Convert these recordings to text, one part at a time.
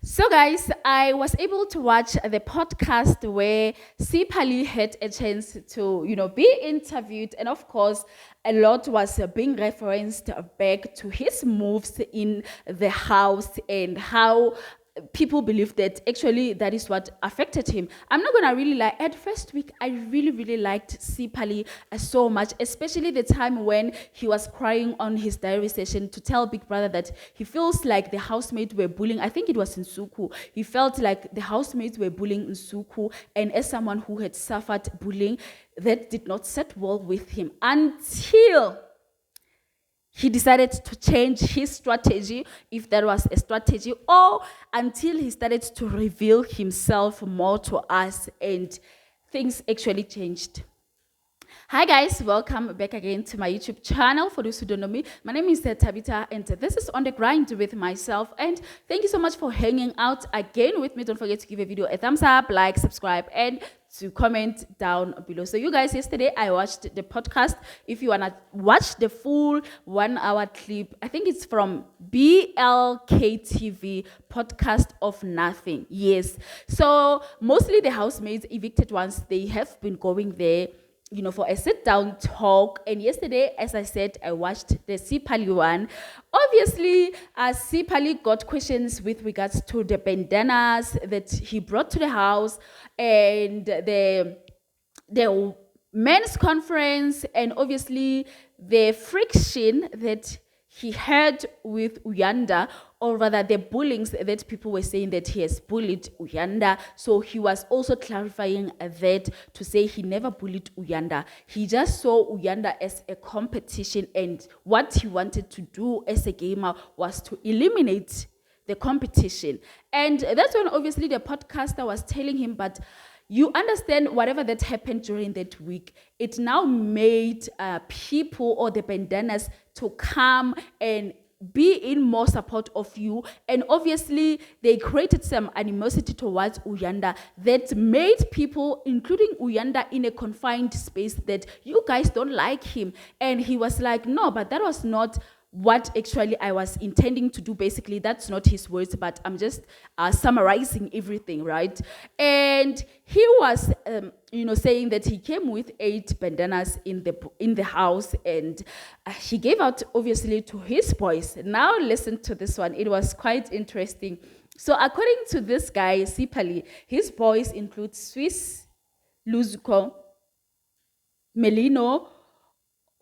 So, guys, I was able to watch the podcast where Sipha Lee had a chance to, be interviewed, and of course, a lot was being referenced back to his moves in the house and how people believe that actually that is what affected him. I'm not gonna really lie. At first week, I really liked Sipha Lee so much, especially the time when he was crying on his diary session to tell Big Brother that he feels like the housemates were bullying. I think it was in Suku. He felt like the housemates were bullying in Suku, and as someone who had suffered bullying, that did not set well with him until he decided to change his strategy, if there was a strategy, or until he started to reveal himself more to us and things actually changed. Hi guys, welcome back again to my YouTube channel. For those who don't know me, my name is Tabitha and this is On The Grind with myself, and thank you so much for hanging out again with me. Don't forget to give a video a thumbs up, like, subscribe, and to comment down below. So you guys, yesterday I watched the podcast. If you wanna watch the full 1 hour clip, I think it's from BLKTV, Podcast of Nothing. Yes, so mostly the housemates, evicted ones, they have been going there for a sit-down talk. And yesterday, as I said, I watched the Sipha Lee one. Obviously, Sipha Lee got questions with regards to the bandanas that he brought to the house and the men's conference, and obviously the friction that he had with Uanda, or rather the bullying that people were saying that he has bullied Uanda. So he was also clarifying that to say he never bullied Uanda. He just saw Uanda as a competition, and what he wanted to do as a gamer was to eliminate the competition. And that's when obviously the podcaster was telling him, but you understand whatever that happened during that week, it now made people or the bandanas to come and be in more support of you. And obviously they created some animosity towards Uanda that made people, including Uanda, in a confined space, that you guys don't like him. And he was like, no, but that was not what actually I was intending to do. Basically, that's not his words, but I'm just summarizing everything, right? And he was, saying that he came with 8 bandanas in the house, and he gave out obviously to his boys. Now listen to this one. It was quite interesting. So according to this guy, Sipha Lee, his boys include Swiss, Luzuko, Melino.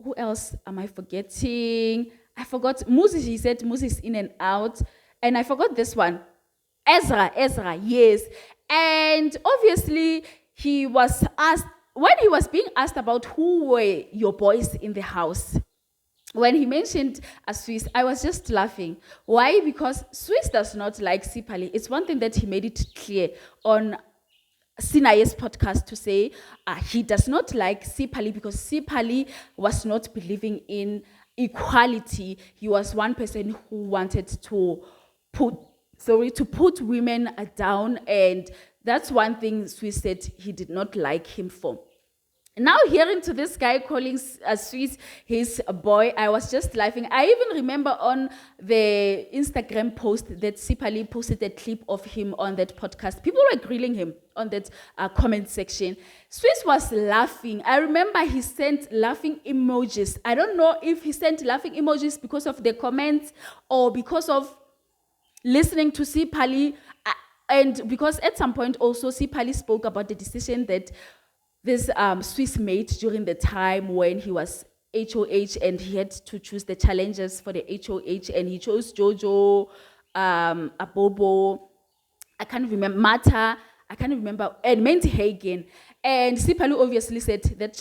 Who else am I forgetting? I forgot Moses. He said Moses in and out. And I forgot this one. Ezra, yes. And obviously, he was asked, when he was being asked about who were your boys in the house, when he mentioned Swiss, I was just laughing. Why? Because Swiss does not like Sipha Lee. It's one thing that he made it clear on Sinaye's podcast to say he does not like Sipha Lee because Sipha Lee was not believing in equality. He was one person who wanted to put women down, and that's one thing Swiss said he did not like him for. Now hearing to this guy calling Swiss his boy, I was just laughing. I even remember on the Instagram post that Sipha Lee posted a clip of him on that podcast. People were grilling him on that comment section. Swiss was laughing. I remember he sent laughing emojis. I don't know if he sent laughing emojis because of the comments or because of listening to Sipha Lee. And because at some point also Sipha Lee spoke about the decision that this Swiss made during the time when he was HOH and he had to choose the challengers for the HOH, and he chose Jojo, Abobo, I can't remember, Mata, I can't remember, and Mandy Hagen. And Sipha Lee obviously said that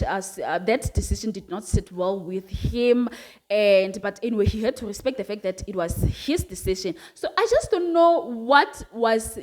that decision did not sit well with him, but anyway, he had to respect the fact that it was his decision. So I just don't know what was,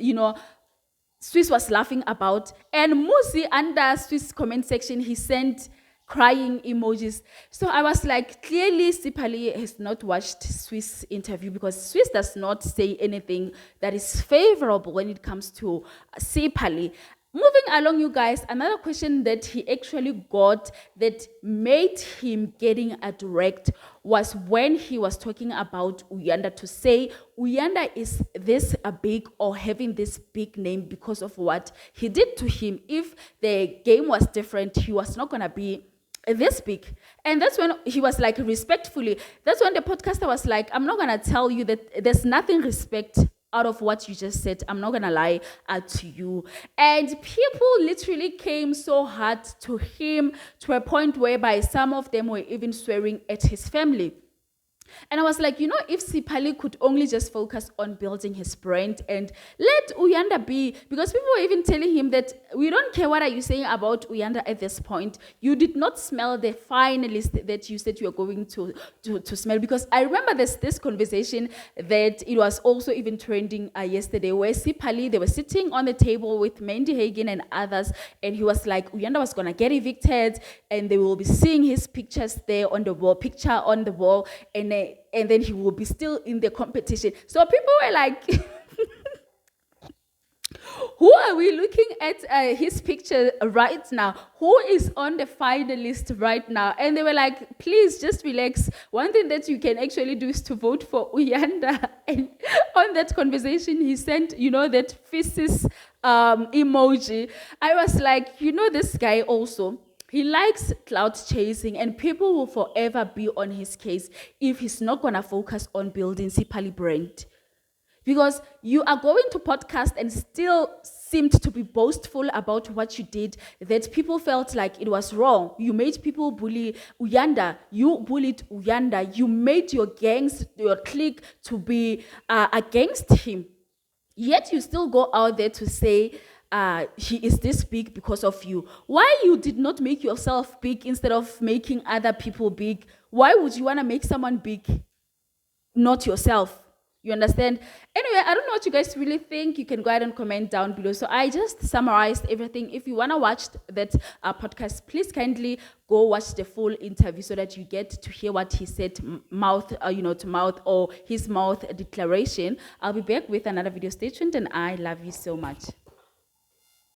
Swiss was laughing about. And Musi, under Swiss comment section, he sent crying emojis. So I was like, clearly Sipha Lee has not watched Swiss interview, because Swiss does not say anything that is favorable when it comes to Sipha Lee. Moving along, you guys, another question that he actually got that made him getting a direct was when he was talking about Uanda, to say Uanda is this a big or having this big name because of what he did to him. If the game was different, he was not going to be this big. And that's when he was like, respectfully, that's when the podcaster was like, I'm not going to tell you that there's nothing respect out of what you just said. I'm not gonna lie to you. And people literally came so hard to him, to a point whereby some of them were even swearing at his family. And I was like, if Sipha Lee could only just focus on building his brand and let Uanda be, because people were even telling him that we don't care what are you saying about Uanda at this point. You did not smell the finalist that you said you were going to smell. Because I remember this conversation that it was also even trending yesterday, where Sipha Lee, they were sitting on the table with Mandy Hagen and others, and he was like, Uanda was going to get evicted, and they will be seeing his pictures there on the wall, and then he will be still in the competition. So people were like, who are we looking at his picture right now? Who is on the finalist right now? And they were like, please just relax. One thing that you can actually do is to vote for Uanda. And on that conversation, he sent, that faces emoji. I was like, this guy also, he likes cloud chasing, and people will forever be on his case if he's not going to focus on building Sipha Lee brand. Because you are going to podcast and still seemed to be boastful about what you did, that people felt like it was wrong. You made people bully Uanda. You bullied Uanda. You made your gangs, your clique to be against him. Yet you still go out there to say, he is this big because of you. Why you did not make yourself big instead of making other people big? Why would you want to make someone big, not yourself? You understand? Anyway, I don't know what you guys really think. You can go ahead and comment down below. So I just summarized everything. If you want to watch that podcast, please kindly go watch the full interview so that you get to hear what he said mouth to mouth, or his mouth declaration. I'll be back with another video. Stay tuned, and I love you so much.